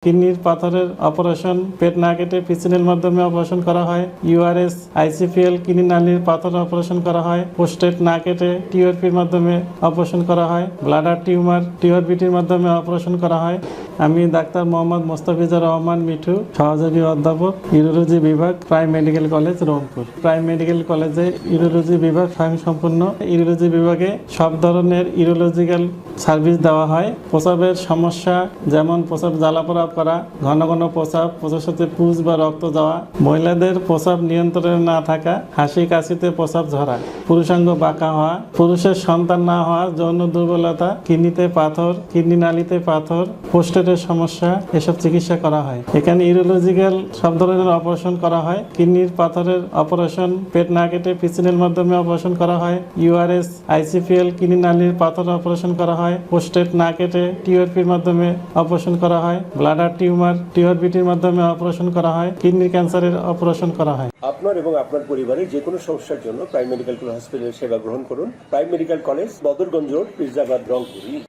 কিডনির পাথরের অপারেশন পেট না কেটে পিসিএল মাধ্যমে অপারেশন করা হয়। ইউআরএস, আইসিপিএল কিডনি নালীর পাথর অপারেশন করা হয়। প্রোস্টেট না কেটে টিওরপির মাধ্যমে অপারেশন করা হয়। ব্লাডার টিউমার টিওরপিটির মাধ্যমে অপারেশন করা হয়। আমি ডাক্তার মোহাম্মদ মোস্তাফিজুর রহমান মিঠু, সহযোগী অধ্যাপক, ইউরোলজি বিভাগ, prime medical college, Rangpur. Prime medical কলেজে ইউরোলজি বিভাগ স্বয়ংসম্পূর্ণ। ইউরোলজি বিভাগে সব ধরনের ইউরোলজিক্যাল সার্ভিস দেওয়া হয়। প্রস্রাবের সমস্যা যেমন প্রস্রাব জ্বালাপোড়া করা, ঘন ঘন প্রস্রাবের সাথে পুজ বা রক্ত যাওয়া, মহিলাদের প্রস্রাব নিয়ন্ত্রণে না থাকা, হাসি কাশিতে প্রস্রাব ঝরা, পুরুষাঙ্গ বাঁকা হওয়া, পুরুষের সন্তান না হওয়া, যৌন দুর্বলতা, কিডনিতে পাথর, কিডনি নালীতে পাথর, প্রোস্টেটের সমস্যা, এসব চিকিৎসা করা হয়। এখানে ইউরোলজিক্যাল সব ধরনের অপারেশন করা হয়। কিডনির পাথরের অপারেশন পেট না কেটে পিসিএল মাধ্যমে অপারেশন করা হয়। ইউআরএস, আইসিপিএল কিডনি নালীর পাথর অপারেশন করা হয়। প্রোস্টেট না কেটে টিওরপির মাধ্যমে অপারেশন করা হয়। ব্লাডার টিউমার টিওরপিটির মাধ্যমে অপারেশন করা হয়। কিডনি ক্যান্সারের অপারেশন করা হয়। আপনার এবং আপনার পরিবারের যে কোনো সমস্যার জন্য প্রাইম মেডিকেল কলেজ হসপিটালের সেবা গ্রহণ করুন। Prime medical college, Badarganj road, Pirjabad, Rangpur.